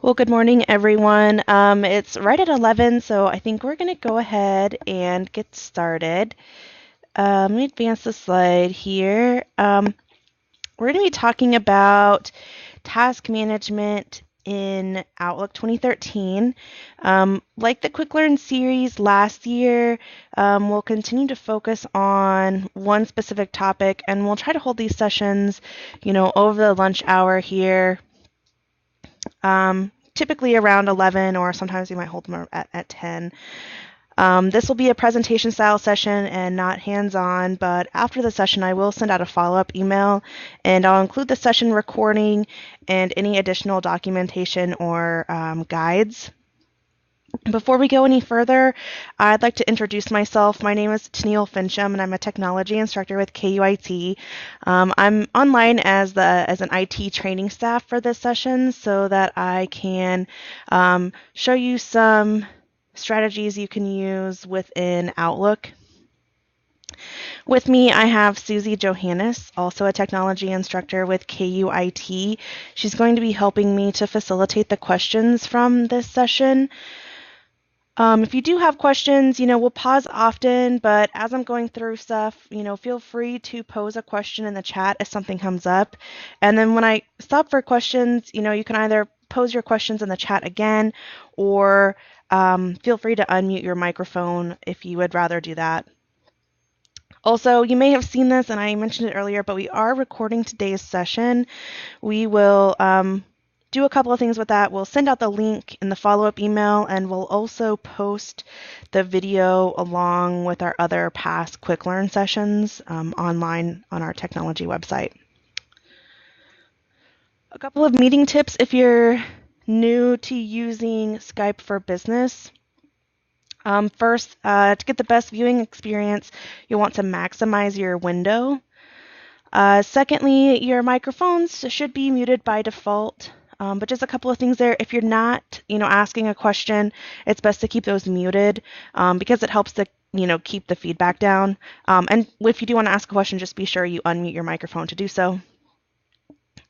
Well, good morning, everyone. It's right at 11, so I think we're going to go ahead and get started. Let me advance the slide here. We're going to be talking about task management in Outlook 2013. Like the Quick Learn series last year, we'll continue to focus on one specific topic, and we'll try to hold these sessions, over the lunch hour here. Typically around 11, or sometimes we might hold them at 10. This will be a presentation style session and not hands-on, but after the session I will send out a follow-up email and I'll include the session recording and any additional documentation or guides. Before we go any further, I'd like to introduce myself. My name is Tennille Fincham, and I'm a technology instructor with KUIT. I'm online as an IT training staff for this session so that I can show you some strategies you can use within Outlook. With me, I have Susie Johannes, also a technology instructor with KUIT. She's going to be helping me to facilitate the questions from this session. If you do have questions, we'll pause often, but as I'm going through stuff, feel free to pose a question in the chat if something comes up. And then when I stop for questions, you can either pose your questions in the chat again, or feel free to unmute your microphone if you would rather do that. Also, you may have seen this, and I mentioned it earlier, but we are recording today's session. We will do a couple of things with that. We'll send out the link in the follow-up email, and we'll also post the video along with our other past Quick Learn sessions online on our technology website. A couple of meeting tips if you're new to using Skype for Business. First, to get the best viewing experience, you'll want to maximize your window. Secondly, your microphones should be muted by default. But just a couple of things there. If you're not, asking a question, it's best to keep those muted because it helps to, keep the feedback down. And if you do want to ask a question, just be sure you unmute your microphone to do so.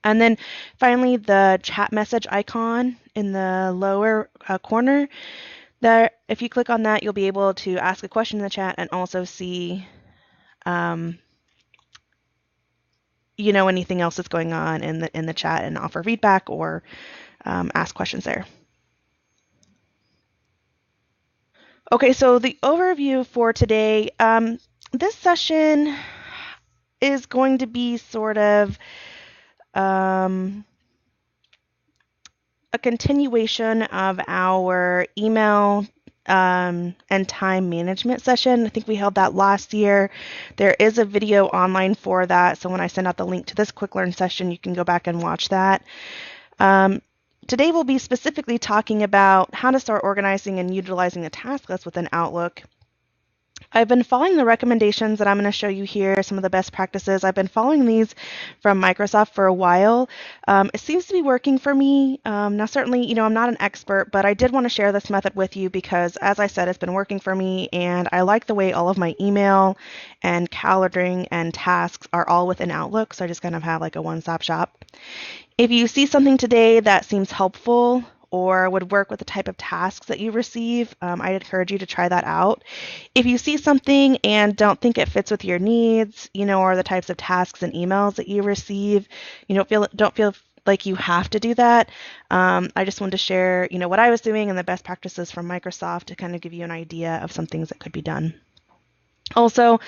And then finally, the chat message icon in the lower corner. There, if you click on that, you'll be able to ask a question in the chat and also see anything else that's going on in the chat and offer feedback or ask questions there. Okay, so the overview for today, this session is going to be sort of a continuation of our email and time management session. I think we held that last year. There is a video online for that, so when I send out the link to this Quick Learn session, you can go back and watch that. Today we'll be specifically talking about how to start organizing and utilizing the task list within Outlook. I've been following the recommendations that I'm going to show you here, some of the best practices. I've been following these from Microsoft for a while. It seems to be working for me. Now, certainly, I'm not an expert, but I did want to share this method with you because, as I said, it's been working for me, and I like the way all of my email and calendaring and tasks are all within Outlook, so I just kind of have like a one-stop shop. If you see something today that seems helpful or would work with the type of tasks that you receive, I'd encourage you to try that out. If you see something and don't think it fits with your needs, or the types of tasks and emails that you receive, don't feel like you have to do that. I just wanted to share, what I was doing and the best practices from Microsoft to kind of give you an idea of some things that could be done. Also,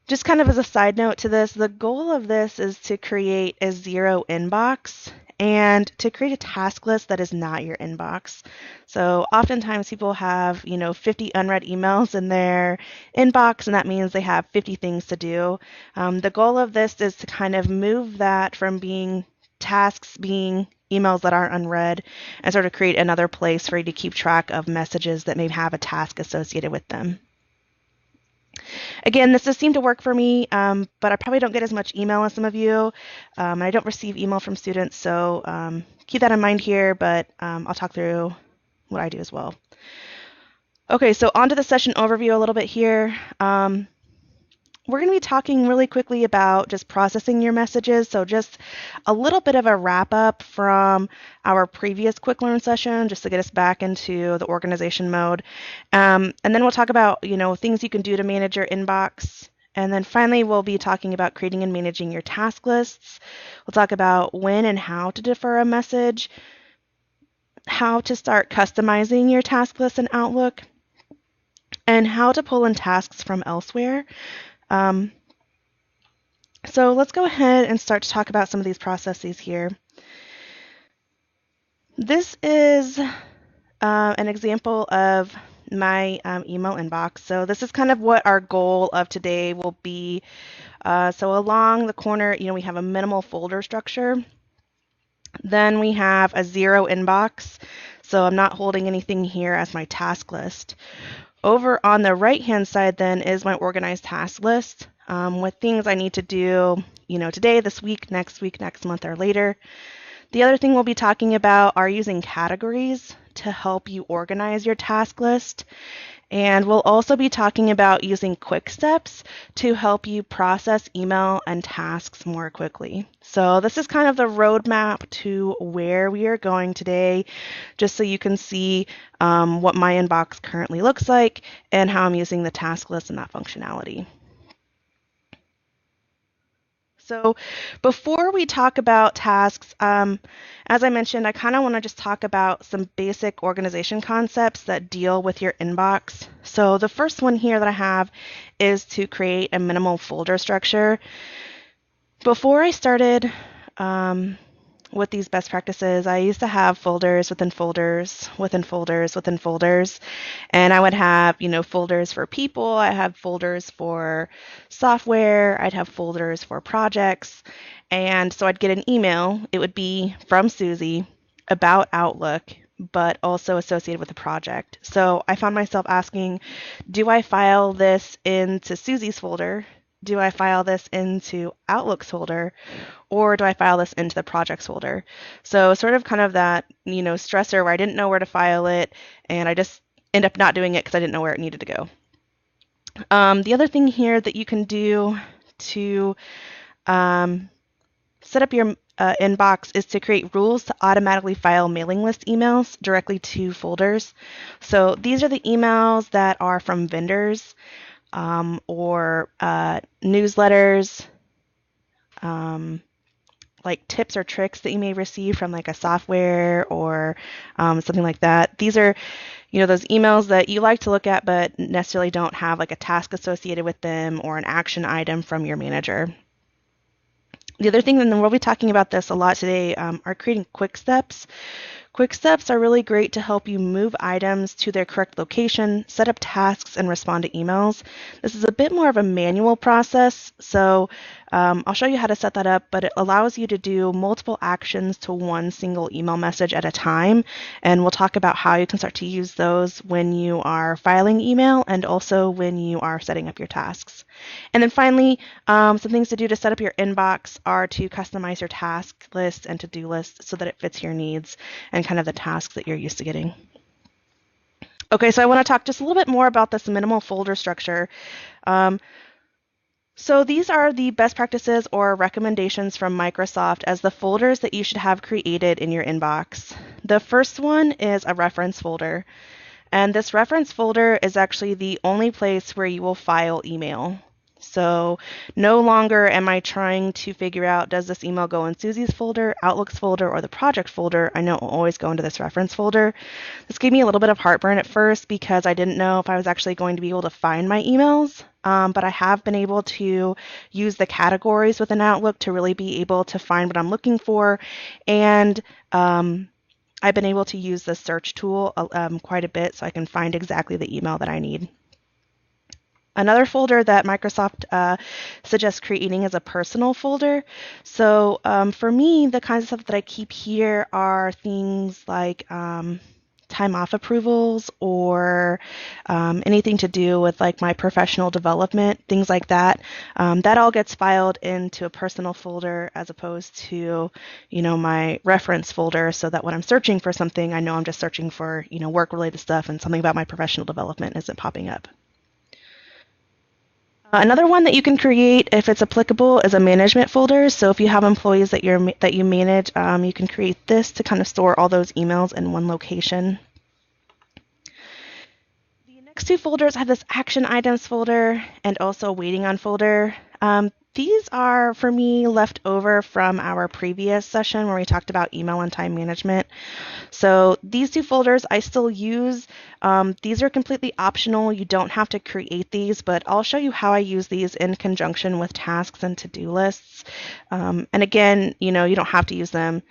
just kind of as a side note to this, the goal of this is to create a zero inbox and to create a task list that is not your inbox. So oftentimes people have, 50 unread emails in their inbox, and that means they have 50 things to do. The goal of this is to kind of move that from being tasks being emails that aren't unread and sort of create another place for you to keep track of messages that may have a task associated with them. Again, this does seem to work for me, but I probably don't get as much email as some of you. I don't receive email from students, so keep that in mind here, but I'll talk through what I do as well. Okay, so on to the session overview a little bit here. we're going to be talking really quickly about just processing your messages. So just a little bit of a wrap up from our previous quick learn session, just to get us back into the organization mode. And then we'll talk about, things you can do to manage your inbox. And then finally, we'll be talking about creating and managing your task lists. We'll talk about when and how to defer a message, how to start customizing your task list in Outlook, and how to pull in tasks from elsewhere. So let's go ahead and start to talk about some of these processes here. This is an example of my email inbox. So this is kind of what our goal of today will be. So along the corner, we have a minimal folder structure. Then we have a 0 inbox. So I'm not holding anything here as my task list. Over on the right-hand side then is my organized task list with things I need to do, today, this week, next month, or later. The other thing we'll be talking about are using categories to help you organize your task list. And we'll also be talking about using quick steps to help you process email and tasks more quickly. So this is kind of the roadmap to where we are going today, just so you can see what my inbox currently looks like and how I'm using the task list and that functionality. So before we talk about tasks, as I mentioned, I kind of want to just talk about some basic organization concepts that deal with your inbox. So the first one here that I have is to create a minimal folder structure. Before I started with these best practices, I used to have folders within folders within folders within folders, and I would have, folders for people, I have folders for software, I'd have folders for projects, and so I'd get an email. It would be from Susie about Outlook, but also associated with a project. So I found myself asking, do I file this into Susie's folder? Do I file this into Outlook's folder? Or do I file this into the projects folder? So sort of kind of that, stressor where I didn't know where to file it, and I just end up not doing it because I didn't know where it needed to go. The other thing here that you can do to set up your inbox is to create rules to automatically file mailing list emails directly to folders. So these are the emails that are from vendors or newsletters, like tips or tricks that you may receive from like a software or something like that. These are, those emails that you like to look at but necessarily don't have like a task associated with them or an action item from your manager. The other thing, and then we'll be talking about this a lot today, are creating quick steps. Quick steps are really great to help you move items to their correct location, set up tasks, and respond to emails. This is a bit more of a manual process, so I'll show you how to set that up, but it allows you to do multiple actions to one single email message at a time, and we'll talk about how you can start to use those when you are filing email and also when you are setting up your tasks. And then finally, some things to do to set up your inbox are to customize your task list and to-do list so that it fits your needs and kind of the tasks that you're used to getting. Okay, so I want to talk just a little bit more about this minimal folder structure. So these are the best practices or recommendations from Microsoft as the folders that you should have created in your inbox. The first one is a reference folder. And this reference folder is actually the only place where you will file email. So no longer am I trying to figure out, does this email go in Susie's folder, Outlook's folder, or the project folder? I know it will always go into this reference folder. This gave me a little bit of heartburn at first because I didn't know if I was actually going to be able to find my emails, but I have been able to use the categories within Outlook to really be able to find what I'm looking for, and I've been able to use the search tool quite a bit so I can find exactly the email that I need. Another folder that Microsoft suggests creating is a personal folder. So for me, the kinds of stuff that I keep here are things like time off approvals or anything to do with like my professional development, things like that. That all gets filed into a personal folder as opposed to, my reference folder, so that when I'm searching for something, I know I'm just searching for, work-related stuff and something about my professional development isn't popping up. Another one that you can create, if it's applicable, is a management folder. So if you have employees that you manage, you can create this to kind of store all those emails in one location. The next two folders have this action items folder and also waiting on folder. These are, for me, left over from our previous session where we talked about email and time management. So these two folders I still use. These are completely optional. You don't have to create these, but I'll show you how I use these in conjunction with tasks and to-do lists. And again, you don't have to use them.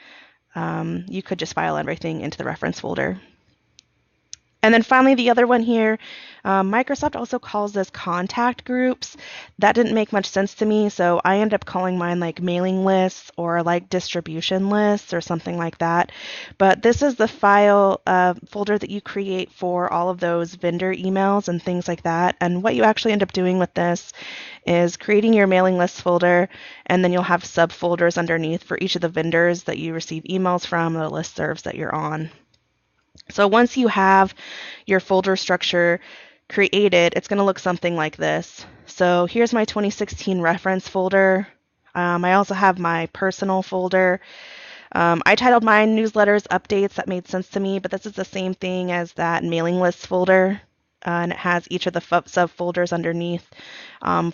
You could just file everything into the reference folder. And then finally, the other one here, Microsoft also calls this contact groups. That didn't make much sense to me, so I ended up calling mine like mailing lists or like distribution lists or something like that. But this is the file folder that you create for all of those vendor emails and things like that. And what you actually end up doing with this is creating your mailing list folder, and then you'll have subfolders underneath for each of the vendors that you receive emails from, the listservs that you're on. So once you have your folder structure created, it's going to look something like this. So here's my 2016 reference folder. I also have my personal folder. I titled mine newsletters, updates. That made sense to me, but this is the same thing as that mailing list folder. And it has each of the subfolders underneath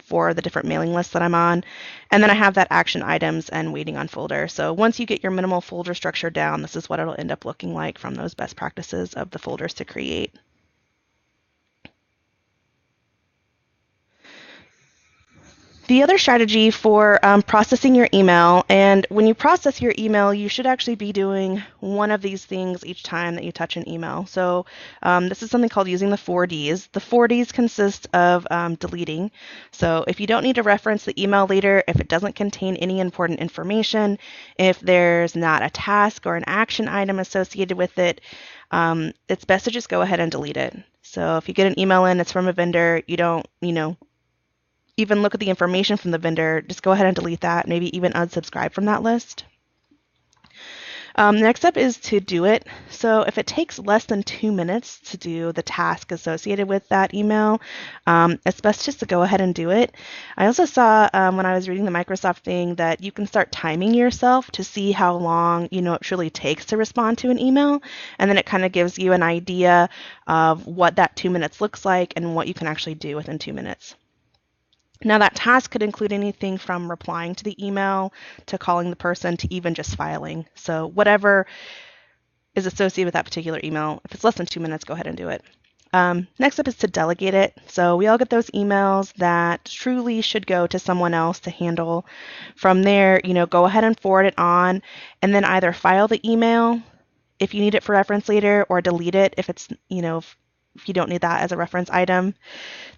for the different mailing lists that I'm on. And then I have that action items and waiting on folder. So once you get your minimal folder structure down, this is what it'll end up looking like from those best practices of the folders to create. The other strategy for processing your email, and when you process your email, you should actually be doing one of these things each time that you touch an email. So this is something called using the 4Ds. The 4Ds consist of deleting. So if you don't need to reference the email later, if it doesn't contain any important information, if there's not a task or an action item associated with it, it's best to just go ahead and delete it. So if you get an email in, it's from a vendor, you don't, even look at the information from the vendor, just go ahead and delete that, maybe even unsubscribe from that list. Next up is to do it. So if it takes less than 2 minutes to do the task associated with that email, it's best just to go ahead and do it. I also saw when I was reading the Microsoft thing that you can start timing yourself to see how long it truly takes to respond to an email, and then it kind of gives you an idea of what that 2 minutes looks like and what you can actually do within 2 minutes. Now that task could include anything from replying to the email to calling the person to even just filing. So whatever is associated with that particular email, if it's less than 2 minutes, go ahead and do it. Next up is to delegate it. So we all get those emails that truly should go to someone else to handle. From there, go ahead and forward it on, and then either file the email if you need it for reference later, or delete it if it's, if you don't need that as a reference item.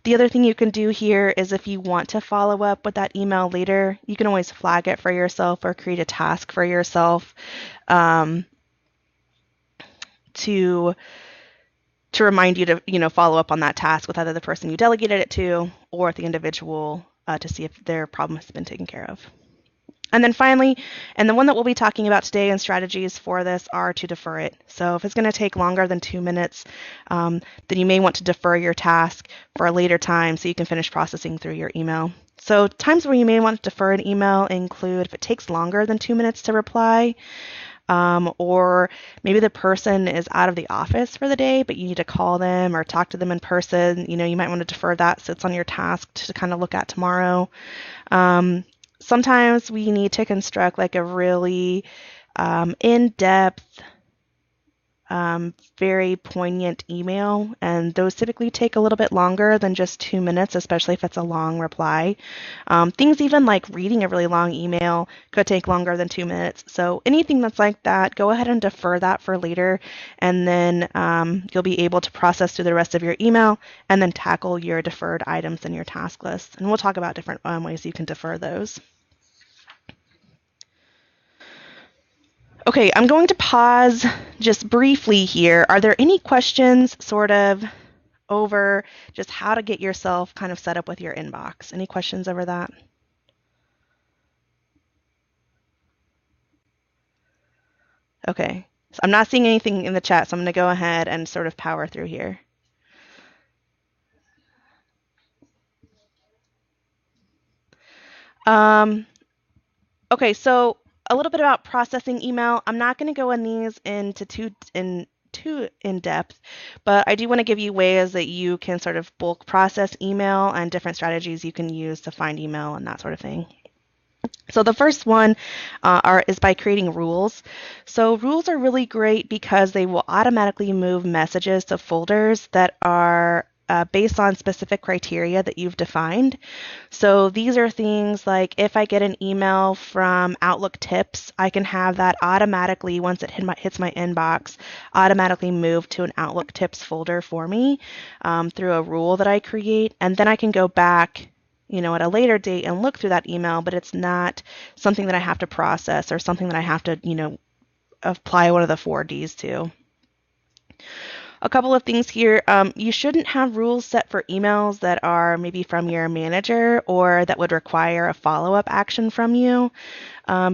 The other thing you can do here is if you want to follow up with that email later, you can always flag it for yourself or create a task for yourself to remind you to follow up on that task with either the person you delegated it to or the individual to see if their problem has been taken care of. And then finally, and the one that we'll be talking about today and strategies for this are to defer it. So if it's going to take longer than 2 minutes, then you may want to defer your task for a later time so you can finish processing through your email. So times where you may want to defer an email include if it takes longer than 2 minutes to reply, or maybe the person is out of the office for the day, but you need to call them or talk to them in person. You might want to defer that so it's on your task to kind of look at tomorrow. Sometimes we need to construct like a really in-depth, very poignant email, and those typically take a little bit longer than just 2 minutes, especially if it's a long reply. Things even like reading a really long email could take longer than 2 minutes. So anything that's like that, go ahead and defer that for later, and then you'll be able to process through the rest of your email and then tackle your deferred items in your task list. And we'll talk about different ways you can defer those. Okay, I'm going to pause just briefly here. Are there any questions sort of over just how to get yourself kind of set up with your inbox? Any questions over that? Okay, so I'm not seeing anything in the chat, so I'm going to go ahead and sort of power through here. Um, okay, so a little bit about processing email. I'm not going to go in these into too in depth, but I do want to give you ways that you can sort of bulk process email and different strategies you can use to find email and that sort of thing. So the first one is by creating rules. So rules are really great because they will automatically move messages to folders that are based on specific criteria that you've defined. So these are things like if I get an email from Outlook Tips, I can have that automatically, once it hits my inbox, automatically move to an Outlook Tips folder for me through a rule that I create. And then I can go back at a later date and look through that email, but it's not something that I have to process or something that I have to, apply one of the 4Ds to. A couple of things here. You shouldn't have rules set for emails that are maybe from your manager or that would require a follow-up action from you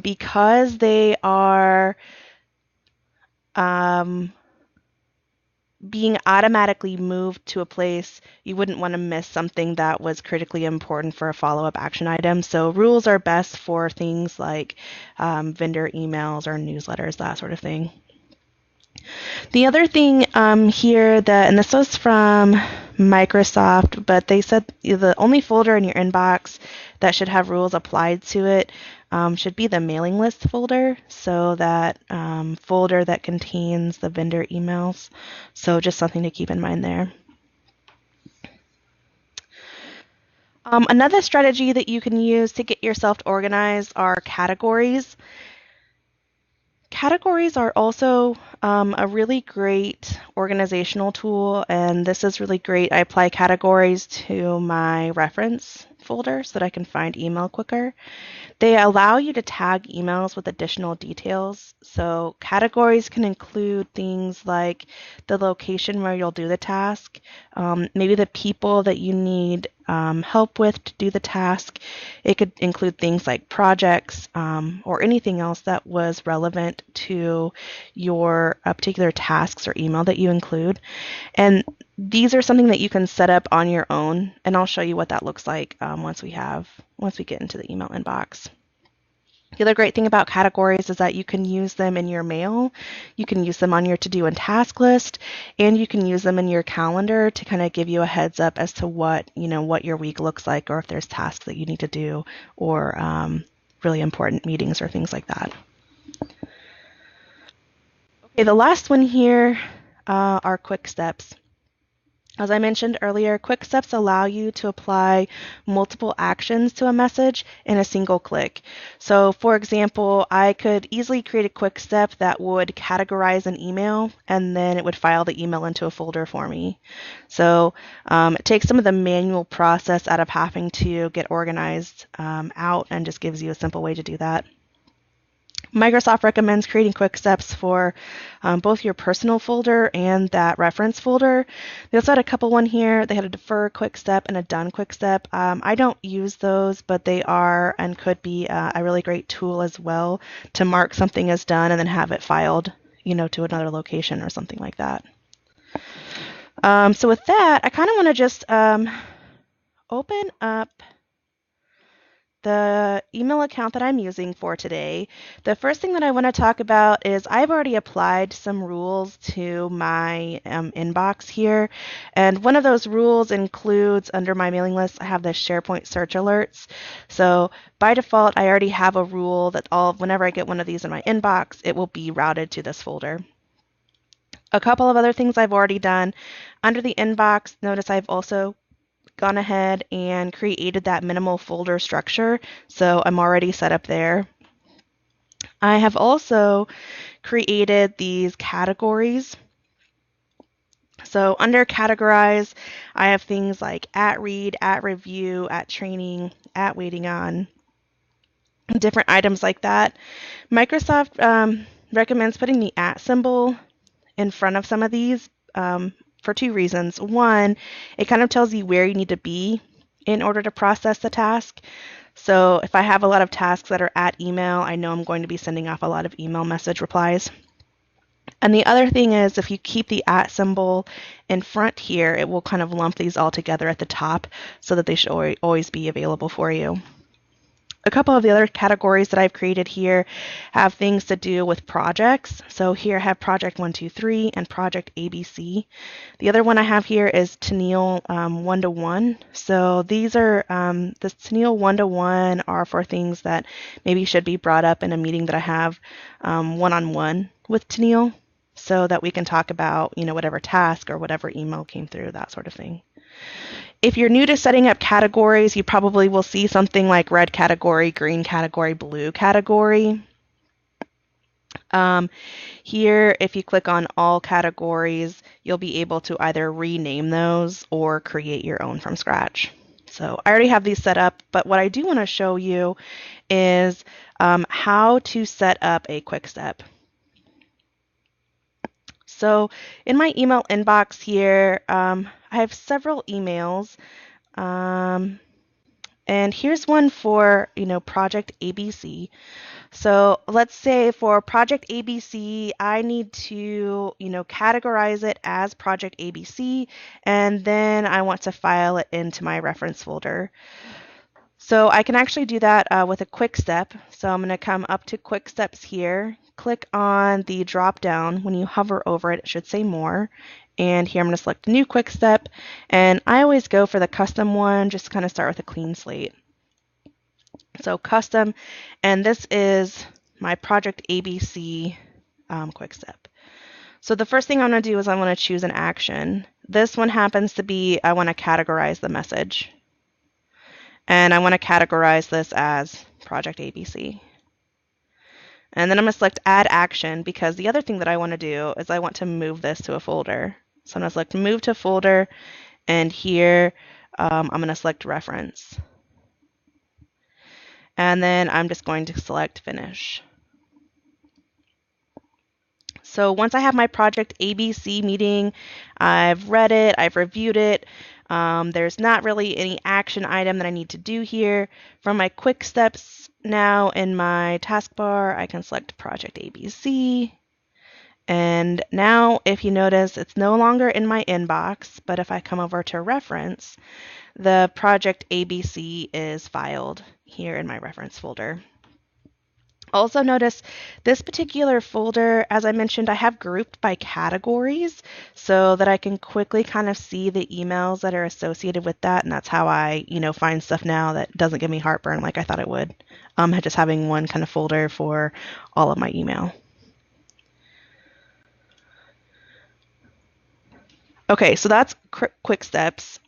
because they are being automatically moved to a place, you wouldn't want to miss something that was critically important for a follow-up action item. So rules are best for things like vendor emails or newsletters, that sort of thing. The other thing here and this was from Microsoft, but they said the only folder in your inbox that should have rules applied to it should be the mailing list folder, so that folder that contains the vendor emails. So just something to keep in mind there. Another strategy that you can use to get yourself organized are categories. Categories are also a really great organizational tool, and this is really great. I apply categories to my reference folder so that I can find email quicker. They allow you to tag emails with additional details. So categories can include things like the location where you'll do the task, maybe the people that you need help with to do the task. It could include things like projects or anything else that was relevant to your particular tasks or email that you include. And these are something that you can set up on your own, and I'll show you what that looks like once we get into the email inbox. The other great thing about categories is that you can use them in your mail, you can use them on your to-do and task list, and you can use them in your calendar to kind of give you a heads up as to what your week looks like, or if there's tasks that you need to do, or really important meetings or things like that. Okay, the last one here are quick steps. As I mentioned earlier, quick steps allow you to apply multiple actions to a message in a single click. So for example, I could easily create a quick step that would categorize an email, and then it would file the email into a folder for me. So it takes some of the manual process out of having to get organized out, and just gives you a simple way to do that. Microsoft recommends creating quick steps for both your personal folder and that reference folder. They also had a couple one here. They had a defer quick step and a done quick step. I don't use those, but they are and could be a really great tool as well to mark something as done and then have it filed, to another location or something like that. So with that, I kind of want to just open up the email account that I'm using for today. The first thing that I want to talk about is I've already applied some rules to my inbox here. And one of those rules includes, under my mailing list, I have the SharePoint search alerts. So by default, I already have a rule that whenever I get one of these in my inbox, it will be routed to this folder. A couple of other things I've already done. Under the inbox, notice I've also gone ahead and created that minimal folder structure, so I'm already set up there. I have also created these categories. So under categorize, I have things like @read, @review, @training, @waiting on, different items like that. Microsoft recommends putting the @ symbol in front of some of these for two reasons. One, it kind of tells you where you need to be in order to process the task. So if I have a lot of tasks that are @email, I know I'm going to be sending off a lot of email message replies. And the other thing is, if you keep the @ symbol in front here, it will kind of lump these all together at the top so that they should always be available for you. A couple of the other categories that I've created here have things to do with projects. So here I have Project 123 and Project ABC. The other one I have here is Tennille one-to-one. So these are, this Tennille one-to-one are for things that maybe should be brought up in a meeting that I have one-on-one with Tennille, so that we can talk about, whatever task or whatever email came through, that sort of thing. If you're new to setting up categories, you probably will see something like red category, green category, blue category. Here, if you click on all categories, you'll be able to either rename those or create your own from scratch. So I already have these set up, but what I do want to show you is how to set up a quick step. So in my email inbox here, I have several emails. And here's one for, Project ABC. So let's say for Project ABC, I need to, categorize it as Project ABC, and then I want to file it into my reference folder. So I can actually do that with a quick step. So I'm going to come up to quick steps here, click on the drop down. When you hover over it, it should say more. And here I'm going to select new quick step. And I always go for the custom one, just kind of start with a clean slate. So custom, and this is my Project ABC quick step. So the first thing I'm going to do is I want to choose an action. This one happens to be I want to categorize the message. And I want to categorize this as Project ABC. And then I'm going to select Add Action, because the other thing that I want to do is I want to move this to a folder. So I'm going to select Move to Folder, and here I'm going to select Reference. And then I'm just going to select Finish. So once I have my Project ABC meeting, I've read it, I've reviewed it. There's not really any action item that I need to do here. From my quick steps now in my taskbar, I can select Project ABC. And now, if you notice, it's no longer in my inbox, but if I come over to Reference, the Project ABC is filed here in my reference folder. Also notice this particular folder, as I mentioned, I have grouped by categories so that I can quickly kind of see the emails that are associated with that, and that's how I, find stuff now that doesn't give me heartburn like I thought it would. Just having one kind of folder for all of my email. Okay, so that's quick steps.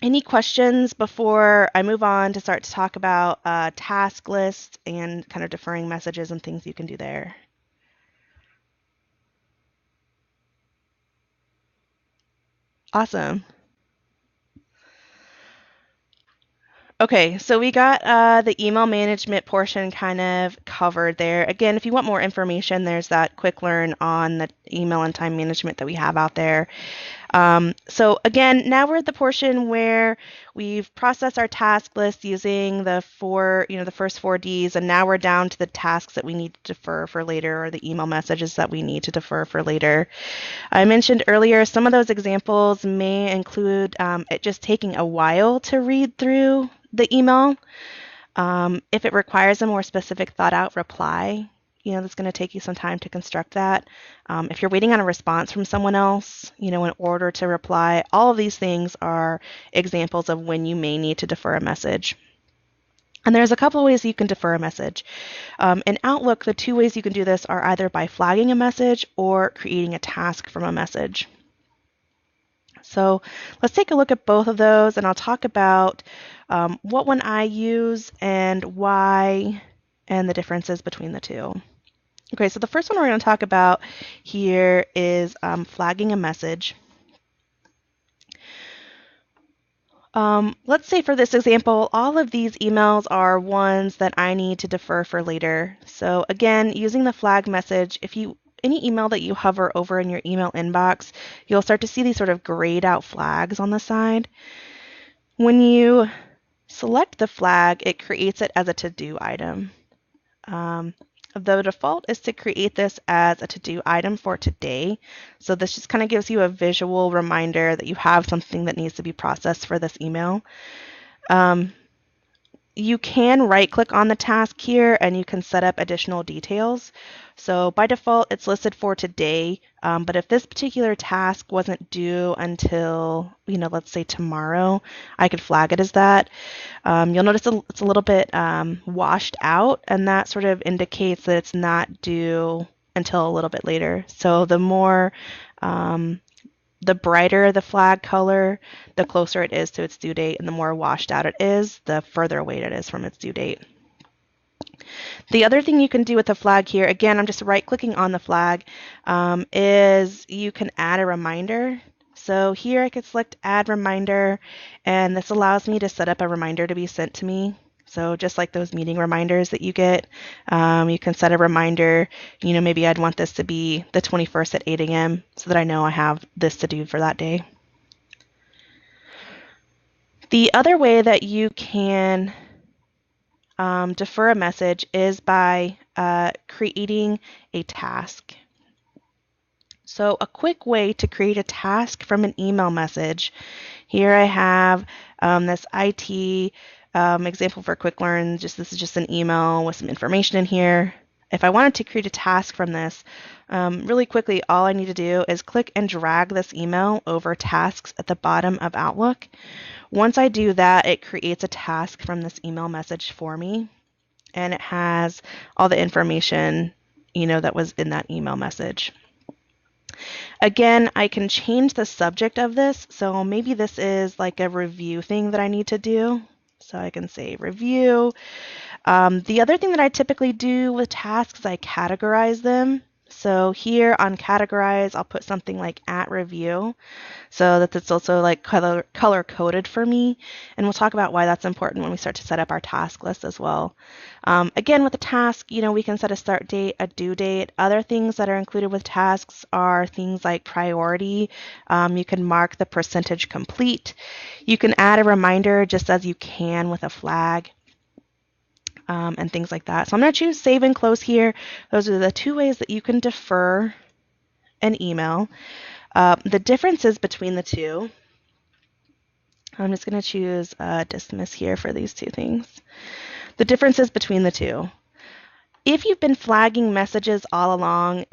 Any questions before I move on to start to talk about task lists and kind of deferring messages and things you can do there? Awesome. Okay, so we got the email management portion kind of covered there. Again, if you want more information, there's that quick learn on the email and time management that we have out there. So again, now we're at the portion where we've processed our task list using the first 4 Ds, and now we're down to the tasks that we need to defer for later, or the email messages that we need to defer for later. I mentioned earlier, some of those examples may include it just taking a while to read through the email. If it requires a more specific thought out reply, that's going to take you some time to construct that. If you're waiting on a response from someone else, in order to reply, all of these things are examples of when you may need to defer a message. And there's a couple of ways you can defer a message. In Outlook, the 2 ways you can do this are either by flagging a message or creating a task from a message. So let's take a look at both of those, and I'll talk about what one I use and why, and the differences between the two. Okay, so the first one we're going to talk about here is flagging a message. Let's say for this example, all of these emails are ones that I need to defer for later. So again, using the flag message, any email that you hover over in your email inbox, you'll start to see these sort of grayed out flags on the side. When you select the flag, it creates it as a to-do item. The default is to create this as a to-do item for today. So this just kind of gives you a visual reminder that you have something that needs to be processed for this email. You can right-click on the task here and you can set up additional details. So by default, it's listed for today, but if this particular task wasn't due until, let's say tomorrow, I could flag it as that. You'll notice it's a little bit washed out, and that sort of indicates that it's not due until a little bit later. So the brighter the flag color, the closer it is to its due date, and the more washed out it is, the further away it is from its due date. The other thing you can do with the flag here, again, I'm just right-clicking on the flag, is you can add a reminder. So here I could select Add Reminder, and this allows me to set up a reminder to be sent to me. So just like those meeting reminders that you get, you can set a reminder. Maybe I'd want this to be the 21st at 8 a.m. so that I know I have this to do for that day. The other way that you can defer a message is by creating a task. So a quick way to create a task from an email message. Here I have this IT example for Quick Learn. This is just an email with some information in here. If I wanted to create a task from this, really quickly, all I need to do is click and drag this email over tasks at the bottom of Outlook. Once I do that, it creates a task from this email message for me, and it has all the information, that was in that email message. Again, I can change the subject of this, so maybe this is like a review thing that I need to do. So I can say review. The other thing that I typically do with tasks is I categorize them. So here on categorize, I'll put something like at review so that it's also like color coded for me. And we'll talk about why that's important when we start to set up our task list as well. Again, with a task, we can set a start date, a due date. Other things that are included with tasks are things like priority. You can mark the percentage complete. You can add a reminder just as you can with a flag. And things like that. So I'm going to choose Save and Close here. Those are the two ways that you can defer an email. The differences between the two, I'm just going to choose Dismiss here for these two things. The differences between the two. If you've been flagging messages all along,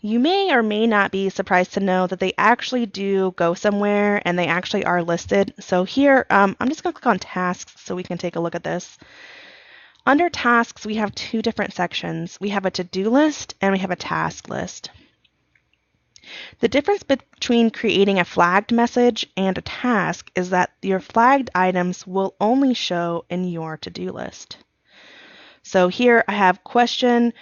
you may or may not be surprised to know that they actually do go somewhere and they actually are listed. So here, I'm just going to click on Tasks so we can take a look at this. Under tasks, we have two different sections. We have a to-do list and we have a task list. The difference between creating a flagged message and a task is that your flagged items will only show in your to-do list. So here I have question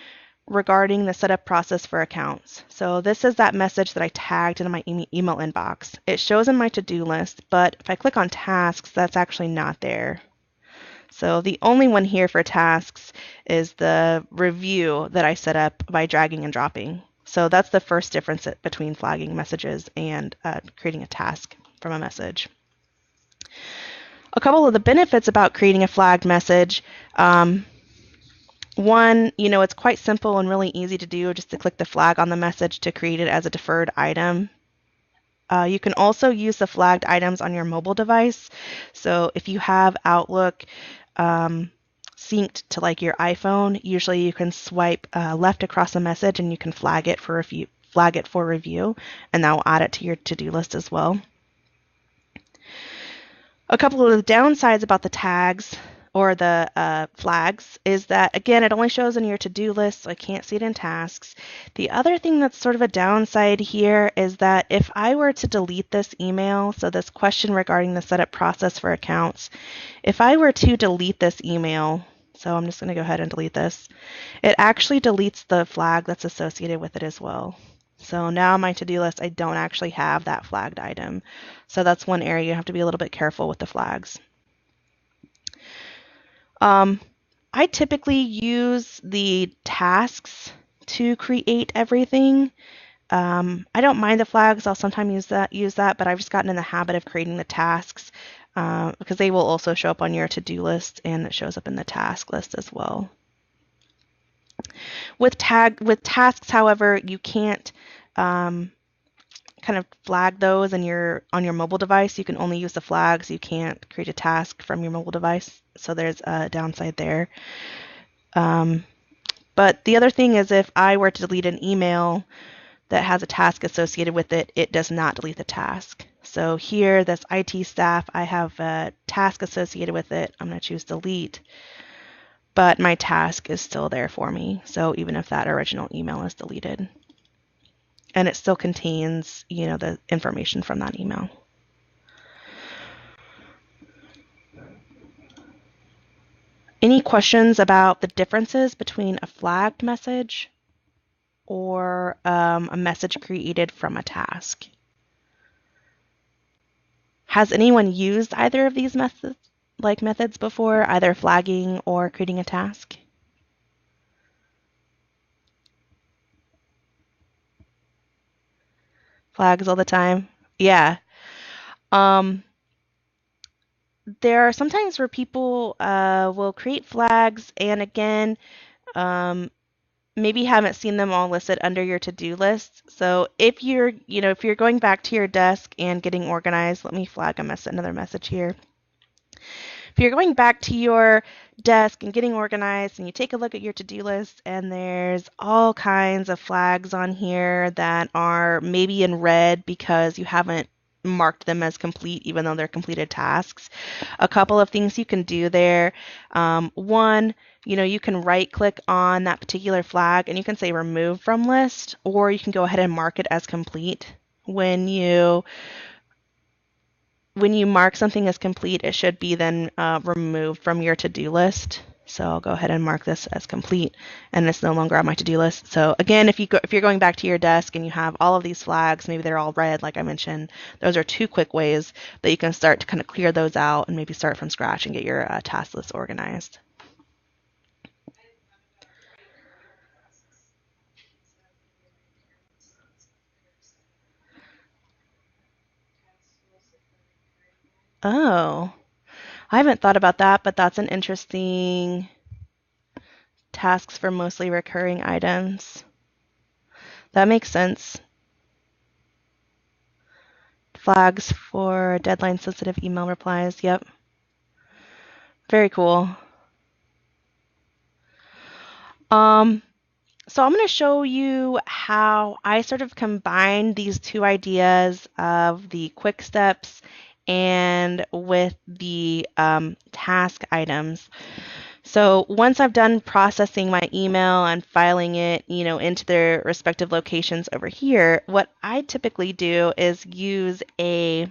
regarding the setup process for accounts. So this is that message that I tagged in my email inbox. It shows in my to-do list, but if I click on tasks, that's actually not there. So the only one here for tasks is the review that I set up by dragging and dropping. So that's the first difference between flagging messages and creating a task from a message. A couple of the benefits about creating a flagged message. One, it's quite simple and really easy to do, just to click the flag on the message to create it as a deferred item. You can also use the flagged items on your mobile device. So if you have Outlook synced to like your iPhone, usually you can swipe left across a message and you can flag it for review, and that will add it to your to-do list as well. A couple of the downsides about the tags or the flags is that, again, it only shows in your to-do list, so I can't see it in tasks. The other thing that's sort of a downside here is that if I were to delete this email, so this question regarding the setup process for accounts, if I were to delete this email, so I'm just going to go ahead and delete this, it actually deletes the flag that's associated with it as well. So now on my to-do list, I don't actually have that flagged item. So that's one area you have to be a little bit careful with the flags. I typically use the tasks to create everything. I don't mind the flags. I'll sometimes use that, but I've just gotten in the habit of creating the tasks because they will also show up on your to-do list, and it shows up in the task list as well. With tasks, however, you can't kind of flag those on your mobile device. You can only use the flags. You can't create a task from your mobile device. So there's a downside there. But the other thing is if I were to delete an email that has a task associated with it, it does not delete the task. So here, this IT staff, I have a task associated with it. I'm going to choose delete, but my task is still there for me. So even if that original email is deleted, and it still contains, the information from that email. Any questions about the differences between a flagged message or a message created from a task? Has anyone used either of these methods before, either flagging or creating a task? Flags all the time? Yeah. There are sometimes where people will create flags, and again, maybe haven't seen them all listed under your to-do list. So if you're going back to your desk and getting organized, let me flag another message here. If you're going back to your desk and getting organized and you take a look at your to-do list and there's all kinds of flags on here that are maybe in red because you haven't marked them as complete even though they're completed tasks. A couple of things you can do there. One, you can right click on that particular flag and you can say remove from list, or you can go ahead and mark it as complete. When you mark something as complete, it should be then removed from your to-do list. So I'll go ahead and mark this as complete, and it's no longer on my to-do list. So again, if you're going back to your desk and you have all of these flags, maybe they're all red, like I mentioned, those are two quick ways that you can start to kind of clear those out and maybe start from scratch and get your task list organized. Oh, I haven't thought about that, but that's an interesting tasks for mostly recurring items. That makes sense. Flags for deadline sensitive email replies. Yep. Very cool. So I'm going to show you how I sort of combine these two ideas of the quick steps and with the task items. So once I've done processing my email and filing it, into their respective locations over here, what I typically do is use a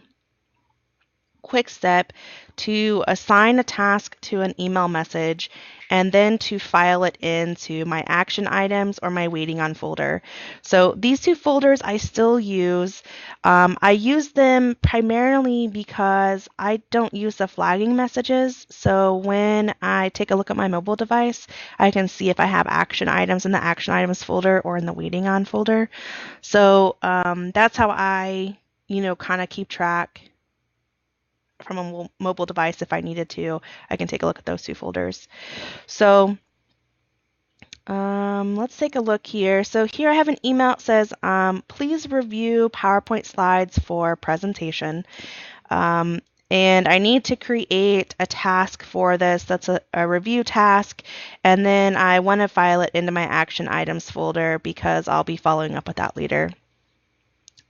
quick step to assign a task to an email message and then to file it into my action items or my waiting on folder. So these two folders I still use. I use them primarily because I don't use the flagging messages. So when I take a look at my mobile device, I can see if I have action items in the action items folder or in the waiting on folder. So that's how I, kind of keep track from a mobile device. If I needed to, I can take a look at those two folders. So let's take a look here. So here I have an email that says, please review PowerPoint slides for presentation. And I need to create a task for this. That's a review task. And then I want to file it into my action items folder because I'll be following up with that later.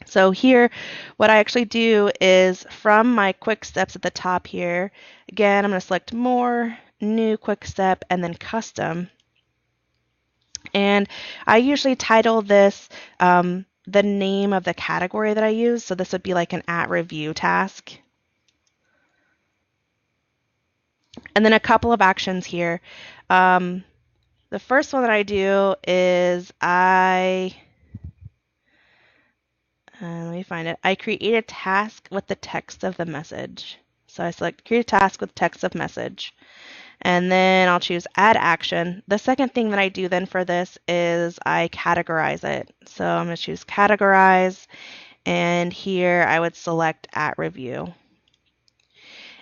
So here, what I actually do is from my quick steps at the top here, again, I'm going to select more, new quick step, and then custom. And I usually title this the name of the category that I use. So this would be like an @review task. And then a couple of actions here. The first one that I do is let me find it. I create a task with the text of the message. So I select create a task with text of message. And then I'll choose add action. The second thing that I do then for this is I categorize it. So I'm going to choose categorize. And here I would select @review.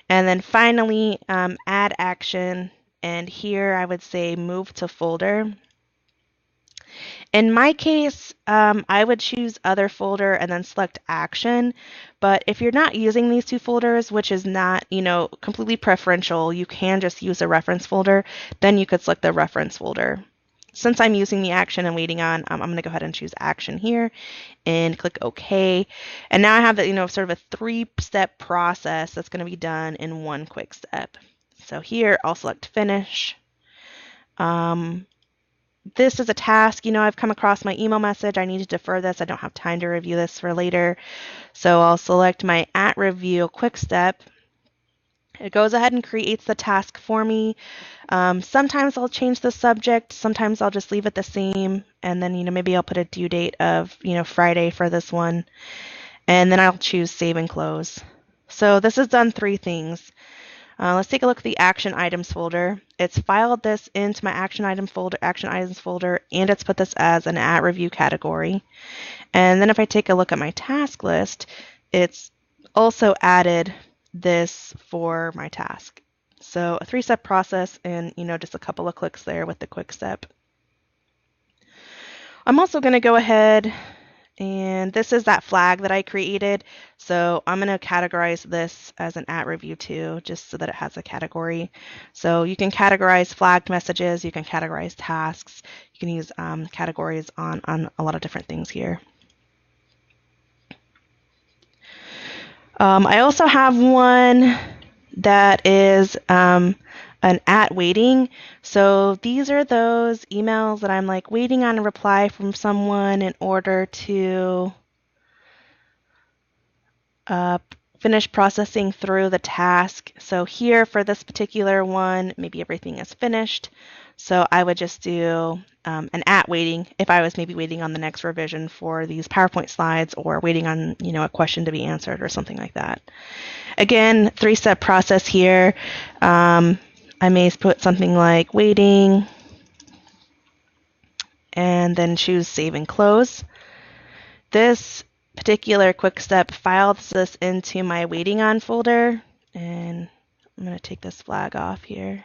And then finally add action. And here I would say move to folder. In my case, I would choose other folder and then select action. But if you're not using these two folders, which is not, completely preferential, you can just use a reference folder, then you could select the reference folder. Since I'm using the action and waiting on, I'm going to go ahead and choose action here and click OK. And now I have that, sort of a three-step process that's going to be done in one quick step. So here I'll select finish. This is a task, I've come across my email message. I need to defer this. I don't have time to review this for later. So I'll select my @review quick step. It goes ahead and creates the task for me. Sometimes I'll change the subject. Sometimes I'll just leave it the same. And then, maybe I'll put a due date of, Friday for this one. And then I'll choose save and close. So this has done three things. Let's take a look at the action items folder. It's filed this into my action items folder, and it's put this as an @review category. And then if I take a look at my task list, it's also added this for my task. So a three-step process and, just a couple of clicks there with the quick step. I'm also going to go ahead and this is that flag that I created. So I'm going to categorize this as an @review too, just so that it has a category. So you can categorize flagged messages, you can categorize tasks, you can use categories on a lot of different things here. I also have one that is an @waiting. So these are those emails that I'm like waiting on a reply from someone in order to finish processing through the task. So here for this particular one, maybe everything is finished. So I would just do an @waiting if I was maybe waiting on the next revision for these PowerPoint slides or waiting on, a question to be answered or something like that. Again, three-step process here. I may put something like waiting and then choose save and close. This particular quick step files this into my waiting on folder, and I'm going to take this flag off here.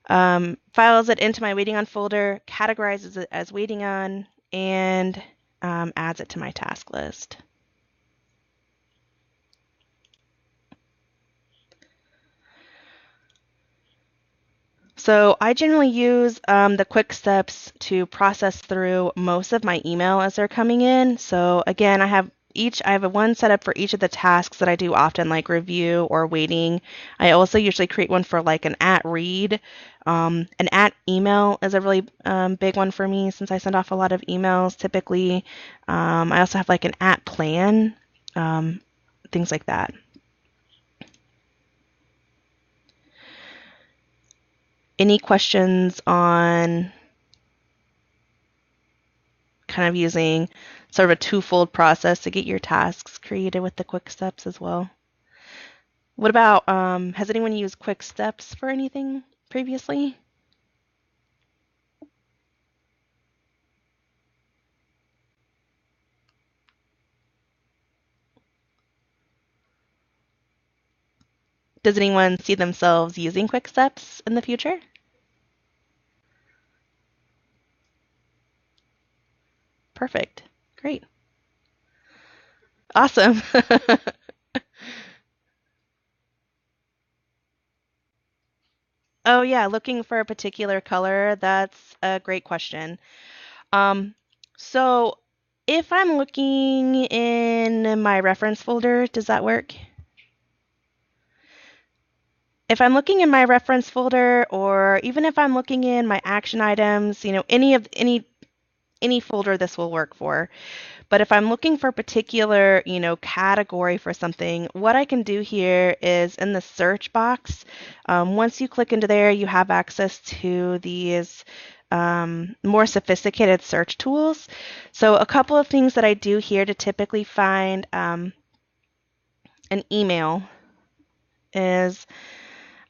Files it into my waiting on folder, categorizes it as waiting on, and adds it to my task list. So I generally use the quick steps to process through most of my email as they're coming in. So again, I have one set up for each of the tasks that I do often, like review or waiting. I also usually create one for like an @read. An @email is a really big one for me since I send off a lot of emails typically. I also have like an @plan, things like that. Any questions on kind of using sort of a twofold process to get your tasks created with the quick steps as well? What about, has anyone used quick steps for anything previously? Does anyone see themselves using quick steps in the future? Perfect. Great. Awesome. Oh yeah, looking for a particular color, that's a great question. So if I'm looking in my reference folder, does that work? If I'm looking in my reference folder, or even if I'm looking in my action items, any folder this will work for. But if I'm looking for a particular, category for something, what I can do here is in the search box, once you click into there, you have access to these more sophisticated search tools. So a couple of things that I do here to typically find an email is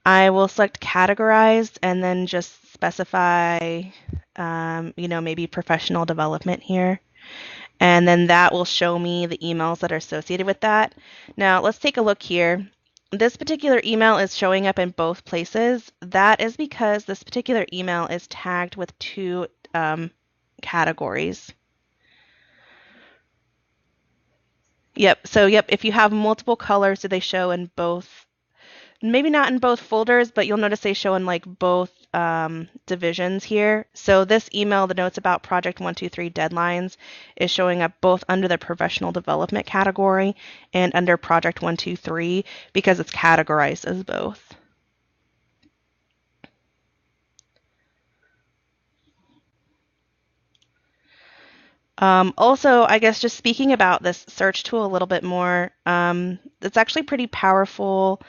I will select categorized and then just specify, maybe professional development here. And then that will show me the emails that are associated with that. Now let's take a look here. This particular email is showing up in both places. That is because this particular email is tagged with two categories. Yep, so yep, if you have multiple colors, do they show in both? Maybe not in both folders, but you'll notice they show in like both divisions here. So this email, the notes about Project 123 deadlines, is showing up both under the professional development category and under Project 123 because it's categorized as both. Also, I guess just speaking about this search tool a little bit more, it's actually pretty powerful.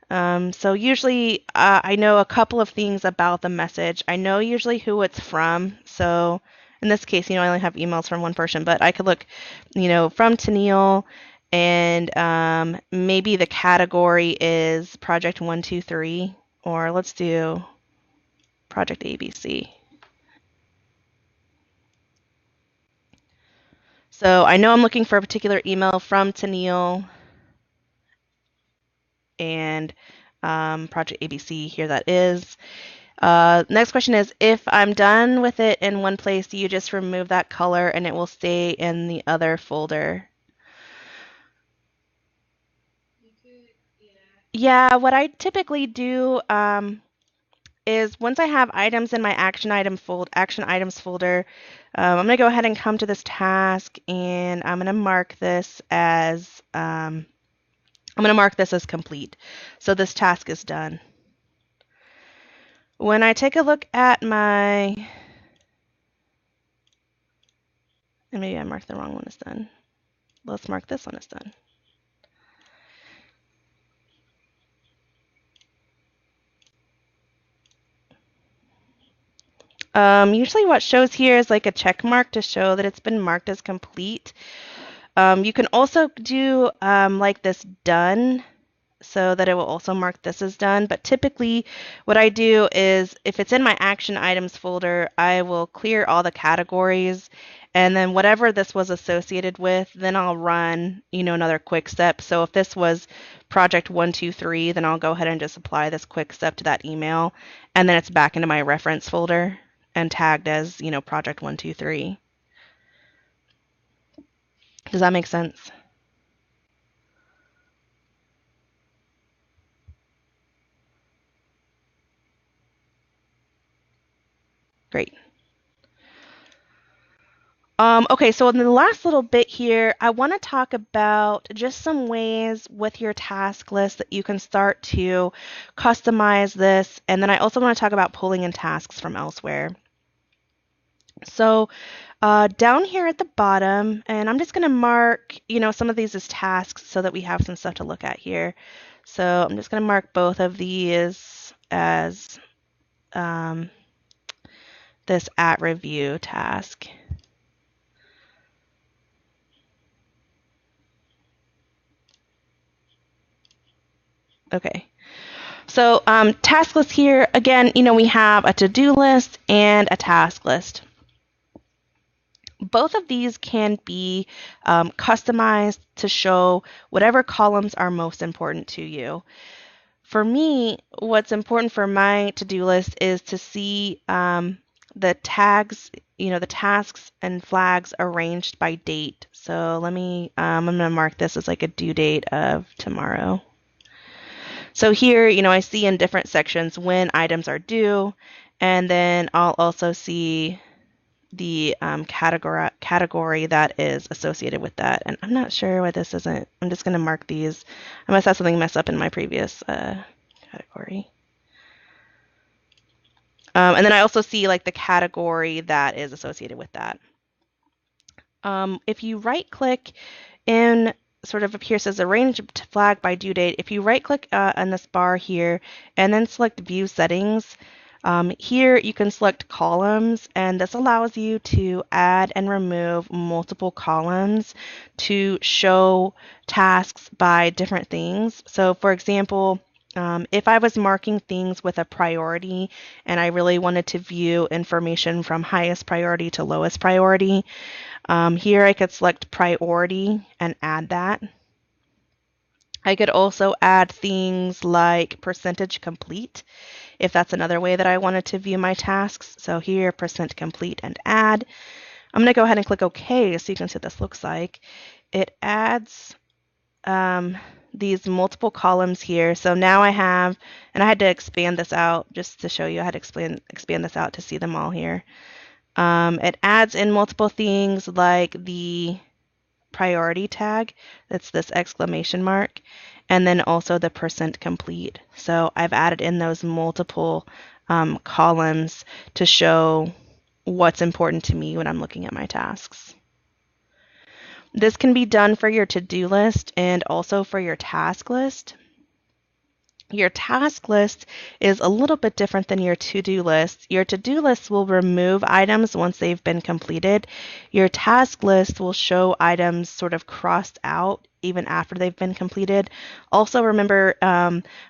So usually I know a couple of things about the message. I know usually who it's from. So in this case, I only have emails from one person, but I could look, from Tennille, and maybe the category is Project 123, or let's do Project ABC. So I know I'm looking for a particular email from Tennille and Project ABC, here that is. Next question is, if I'm done with it in one place, do you just remove that color and it will stay in the other folder? Yeah, what I typically do is once I have items in my action items folder, I'm going to go ahead and come to this task, and I'm going to mark this as complete. So this task is done. When I take a look at and maybe I marked the wrong one as done. Let's mark this one as done. Usually what shows here is like a check mark to show that it's been marked as complete. You can also do like this done, so that it will also mark this as done. But typically what I do is if it's in my action items folder, I will clear all the categories, and then whatever this was associated with, then I'll run, another quick step. So if this was Project 123, then I'll go ahead and just apply this quick step to that email, and then it's back into my reference folder and tagged as, Project 123. Does that make sense? Great. Okay, so in the last little bit here, I want to talk about just some ways with your task list that you can start to customize this. And then I also want to talk about pulling in tasks from elsewhere. So down here at the bottom, and I'm just going to mark, some of these as tasks so that we have some stuff to look at here. So I'm just going to mark both of these as this at review task. Okay. So task list here, again, we have a to-do list and a task list. Both of these can be customized to show whatever columns are most important to you. For me, what's important for my to-do list is to see the tags, the tasks and flags arranged by date. So I'm going to mark this as like a due date of tomorrow. So here, I see in different sections when items are due, and then I'll also see the category that is associated with that. And I'm not sure why this isn't. I'm just going to mark these. I must have something messed up in my previous category. And then I also see like the category that is associated with that. If you right click in sort of appears as arrange flag by due date, if you right click on this bar here and then select view settings, here you can select columns, and this allows you to add and remove multiple columns to show tasks by different things. So for example, if I was marking things with a priority and I really wanted to view information from highest priority to lowest priority, here I could select priority and add that. I could also add things like percentage complete, if that's another way that I wanted to view my tasks. So here, percent complete and add. I'm going to go ahead and click OK so you can see what this looks like. It adds these multiple columns here. So now I have, and I had to expand this out just to show you. I had to expand this out to see them all here. It adds in multiple things like the priority tag, that's this exclamation mark, and then also the percent complete. So I've added in those multiple columns to show what's important to me when I'm looking at my tasks. This can be done for your to-do list and also for your task list. Your task list is a little bit different than your to-do list. Your to-do list will remove items once they've been completed. Your task list will show items sort of crossed out even after they've been completed. Also remember,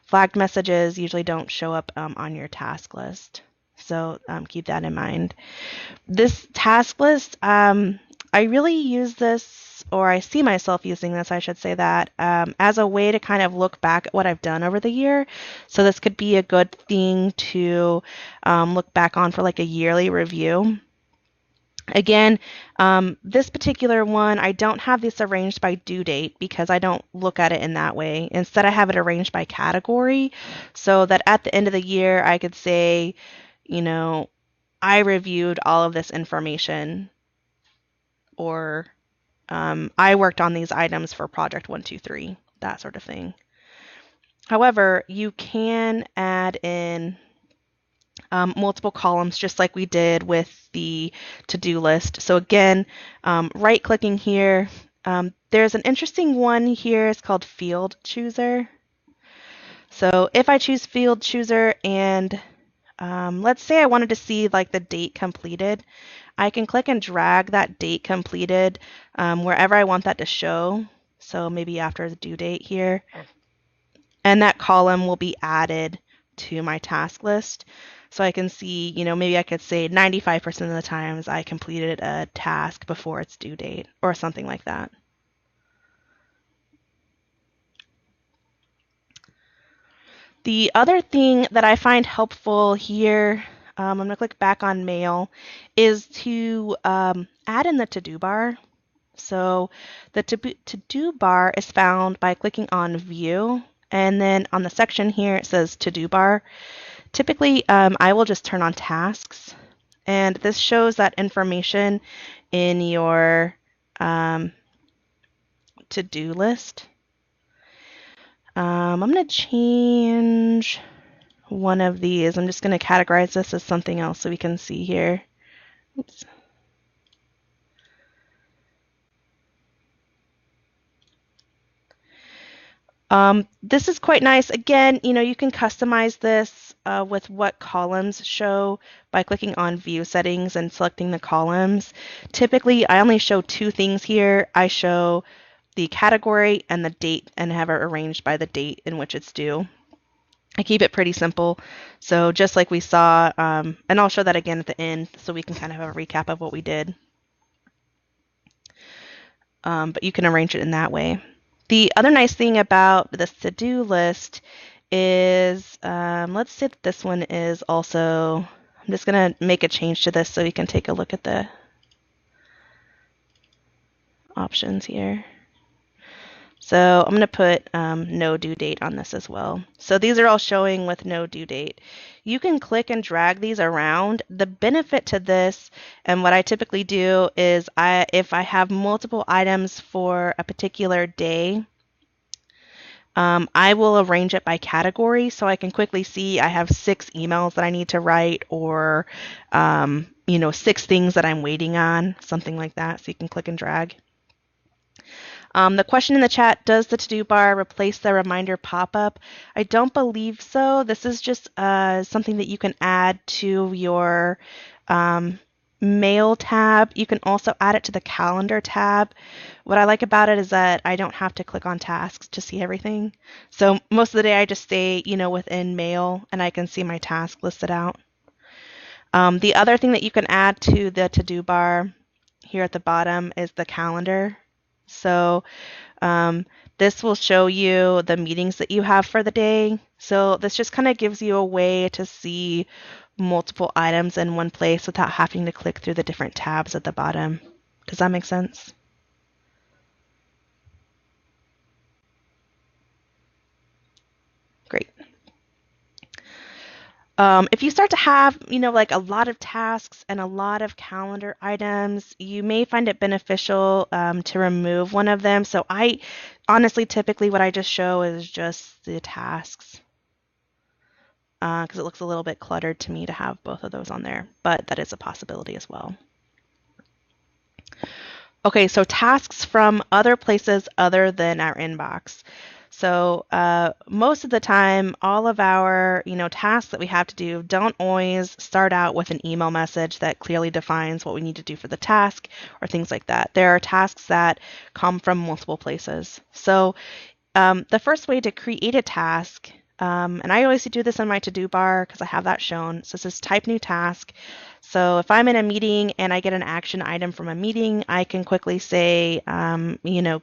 flagged messages usually don't show up on your task list. So keep that in mind. This task list, I really use this, or I see myself using this, I should say that, as a way to kind of look back at what I've done over the year. So this could be a good thing to look back on for like a yearly review. Again, this particular one, I don't have this arranged by due date because I don't look at it in that way. Instead, I have it arranged by category so that at the end of the year, I could say, you know, I reviewed all of this information, or I worked on these items for project 1, 2, 3, that sort of thing. However, you can add in multiple columns just like we did with the to-do list. So again, right-clicking here, there's an interesting one here. It's called Field Chooser. So if I choose Field Chooser and let's say I wanted to see like the date completed, I can click and drag that date completed wherever I want that to show. So maybe after the due date here. And that column will be added to my task list. So I can see, maybe I could say 95% of the times I completed a task before its due date or something like that. The other thing that I find helpful here, I'm going to click back on Mail, is to add in the To-Do bar. So the To-Do bar is found by clicking on View, and then on the section here it says To-Do bar. Typically, I will just turn on Tasks, and this shows that information in your to-do list. I'm going to change one of these. I'm just going to categorize this as something else so we can see here. Oops. This is quite nice. Again, you can customize this with what columns show by clicking on View Settings and selecting the columns. Typically, I only show two things here. I show the category and the date and have it arranged by the date in which it's due. I keep it pretty simple. So just like we saw, and I'll show that again at the end so we can kind of have a recap of what we did. But you can arrange it in that way. The other nice thing about this to-do list is, let's say that this one is also, I'm just going to make a change to this so we can take a look at the options here. So I'm going to put no due date on this as well. So these are all showing with no due date. You can click and drag these around. The benefit to this, and what I typically do is if I have multiple items for a particular day, I will arrange it by category so I can quickly see I have 6 emails that I need to write, or 6 things that I'm waiting on, something like that. So you can click and drag. The question in the chat, does the to-do bar replace the reminder pop-up? I don't believe so. This is just something that you can add to your Mail tab. You can also add it to the Calendar tab. What I like about it is that I don't have to click on tasks to see everything. So most of the day I just stay, within Mail, and I can see my task listed out. The other thing that you can add to the to-do bar here at the bottom is the calendar. So this will show you the meetings that you have for the day. So this just kind of gives you a way to see multiple items in one place without having to click through the different tabs at the bottom. Does that make sense? Great. If you start to have, like a lot of tasks and a lot of calendar items, you may find it beneficial to remove one of them. So I honestly, typically what I just show is just the tasks because it looks a little bit cluttered to me to have both of those on there, but that is a possibility as well. Okay, so tasks from other places other than our inbox. So most of the time, all of our tasks that we have to do don't always start out with an email message that clearly defines what we need to do for the task or things like that. There are tasks that come from multiple places. So the first way to create a task, and I always do this in my ToDo bar because I have that shown. So it says type new task. So if I'm in a meeting and I get an action item from a meeting, I can quickly say,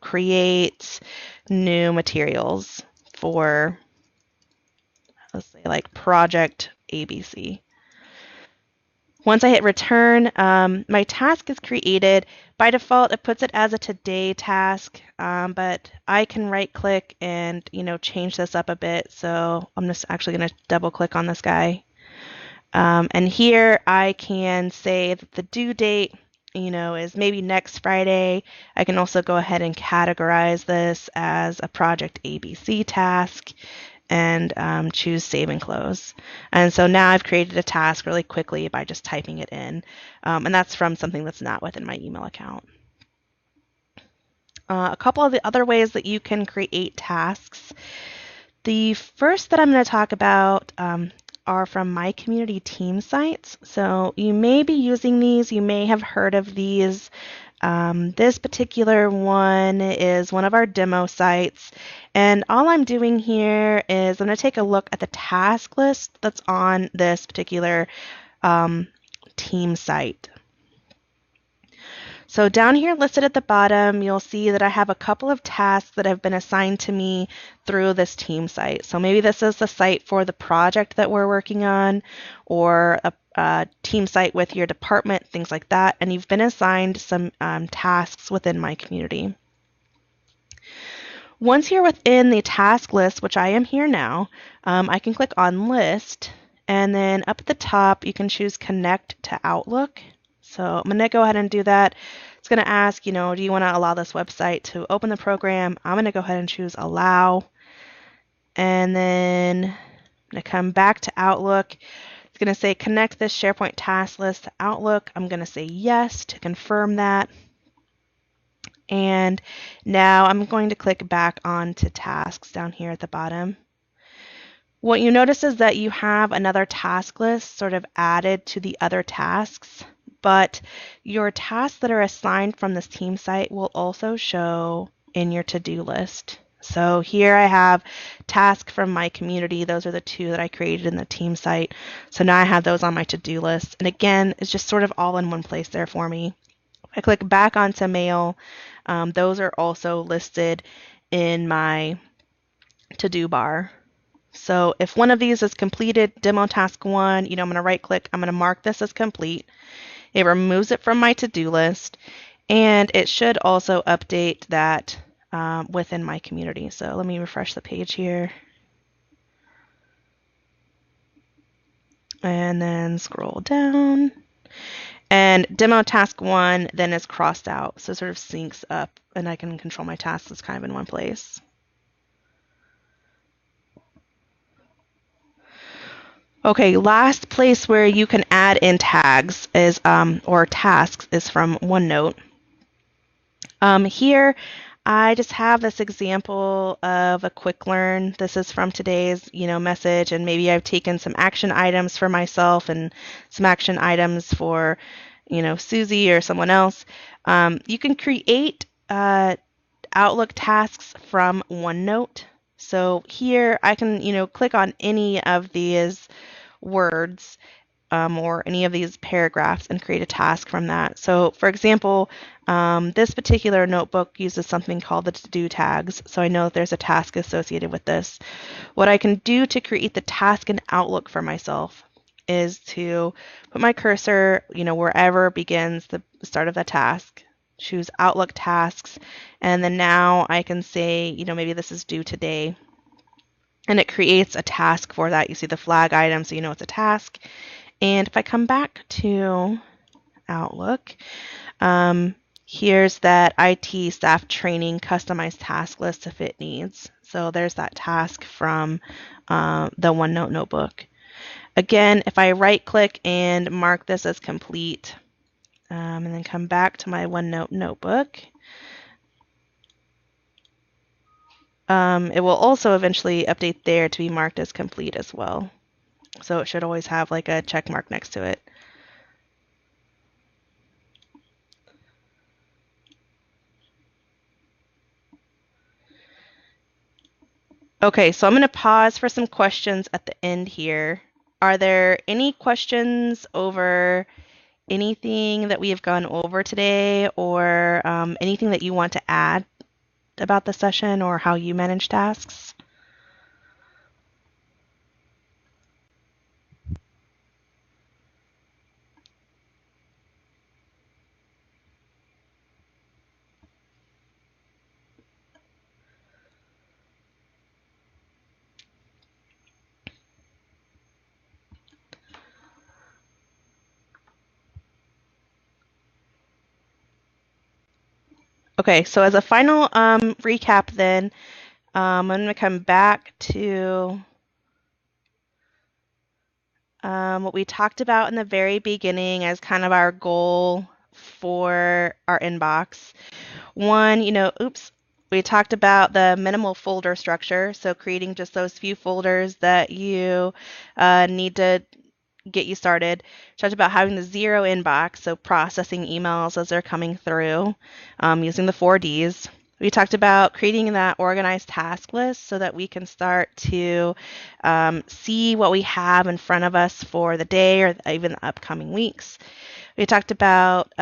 create new materials for, let's say, like project ABC. Once I hit return, my task is created. By default, it puts it as a today task, but I can right click and change this up a bit. So I'm just actually going to double click on this guy. And here I can say that the due date is maybe next Friday. I can also go ahead and categorize this as a project ABC task and choose save and close. And so now I've created a task really quickly by just typing it in. And that's from something that's not within my email account. A couple of the other ways that you can create tasks. The first that I'm going to talk about are from my community team sites. So you may be using these, you may have heard of these. This particular one is one of our demo sites. And all I'm doing here is I'm going to take a look at the task list that's on this particular team site. So down here listed at the bottom, you'll see that I have a couple of tasks that have been assigned to me through this team site. So maybe this is the site for the project that we're working on, or a team site with your department, things like that. And you've been assigned some tasks within my community. Once you're within the task list, which I am here now, I can click on List, and then up at the top, you can choose Connect to Outlook. So I'm going to go ahead and do that. It's going to ask, do you want to allow this website to open the program? I'm going to go ahead and choose Allow. And then I'm going to come back to Outlook. It's going to say connect this SharePoint task list to Outlook. I'm going to say yes to confirm that. And now I'm going to click back on to tasks down here at the bottom. What you notice is that you have another task list sort of added to the other tasks, but your tasks that are assigned from this team site will also show in your to-do list. So here I have tasks from my community. Those are the two that I created in the team site. So now I have those on my to-do list. And again, it's just sort of all in one place there for me. If I click back onto mail, those are also listed in my to-do bar. So if one of these is completed, demo task 1, I'm going to right click, I'm going to mark this as complete. It removes it from my to-do list, and it should also update that within my community. So let me refresh the page here. And then scroll down. And demo task 1 then is crossed out, so it sort of syncs up, and I can control my tasks as kind of in one place. Okay, last place where you can add in tags is or tasks is from OneNote. Here, I just have this example of a quick learn. This is from today's message, and maybe I've taken some action items for myself and some action items for Susie or someone else. You can create Outlook tasks from OneNote. So here I can click on any of these words or any of these paragraphs and create a task from that. So for example, this particular notebook uses something called the to-do tags, so I know that there's a task associated with this. What I can do to create the task in Outlook for myself is to put my cursor, wherever begins the start of the task. Choose Outlook tasks, and then now I can say, maybe this is due today. And it creates a task for that. You see the flag item, so you know it's a task. And if I come back to Outlook, here's that IT staff training customized task list if it needs. So there's that task from the OneNote Notebook. Again, if I right click and mark this as complete, and then come back to my OneNote Notebook, it will also eventually update there to be marked as complete as well. So it should always have like a check mark next to it. Okay, so I'm going to pause for some questions at the end here. Are there any questions over anything that we have gone over today, or anything that you want to add about the session or how you manage tasks? Okay, so as a final recap then, I'm going to come back to what we talked about in the very beginning as kind of our goal for our inbox. One, we talked about the minimal folder structure, so creating just those few folders that you need to get you started. We talked about having the zero inbox, so processing emails as they're coming through, using the 4Ds. We talked about creating that organized task list so that we can start to see what we have in front of us for the day or even the upcoming weeks. We talked about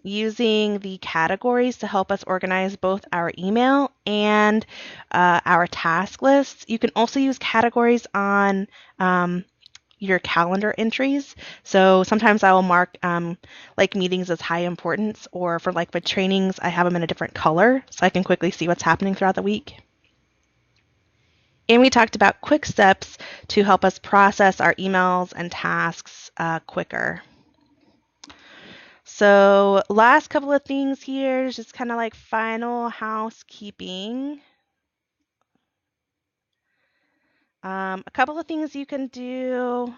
using the categories to help us organize both our email and our task lists. You can also use categories on your calendar entries. So sometimes I will mark like meetings as high importance, or for like my trainings, I have them in a different color so I can quickly see what's happening throughout the week. And we talked about quick steps to help us process our emails and tasks quicker. So last couple of things here, just kind of like final housekeeping. A couple of things you can do,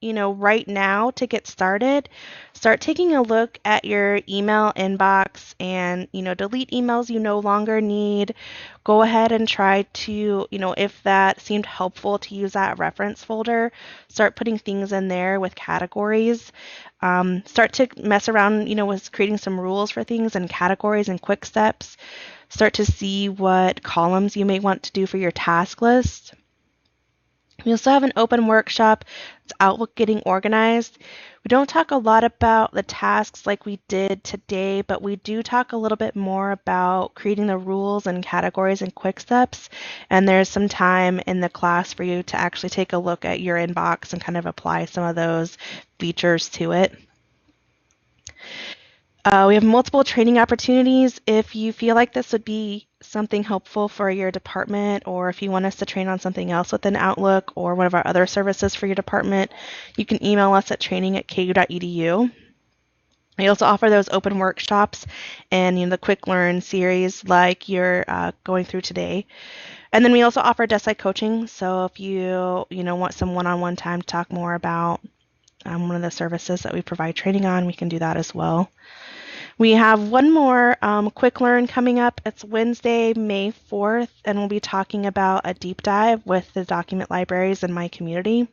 right now to get started. Start taking a look at your email inbox and, delete emails you no longer need. Go ahead and try to, if that seemed helpful to use that reference folder, start putting things in there with categories. Start to mess around, with creating some rules for things and categories and quick steps. Start to see what columns you may want to do for your task list. We also have an open workshop. It's Outlook Getting Organized. We don't talk a lot about the tasks like we did today, but we do talk a little bit more about creating the rules and categories and quick steps. And there's some time in the class for you to actually take a look at your inbox and kind of apply some of those features to it. We have multiple training opportunities. If you feel like this would be something helpful for your department, or if you want us to train on something else within Outlook or one of our other services for your department, you can email us at training@ku.edu. We also offer those open workshops and the quick learn series like you're going through today. And then we also offer desk side coaching. So if you want some one-on-one time to talk more about one of the services that we provide training on, we can do that as well. We have one more quick learn coming up. It's Wednesday, May 4th, and we'll be talking about a deep dive with the document libraries in my community.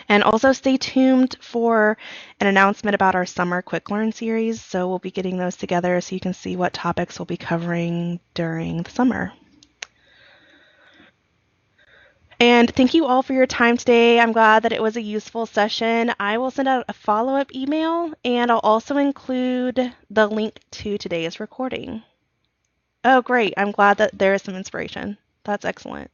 And also stay tuned for an announcement about our summer quick learn series. So we'll be getting those together so you can see what topics we'll be covering during the summer. And thank you all for your time today. I'm glad that it was a useful session. I will send out a follow-up email, and I'll also include the link to today's recording. Oh, great. I'm glad that there is some inspiration. That's excellent.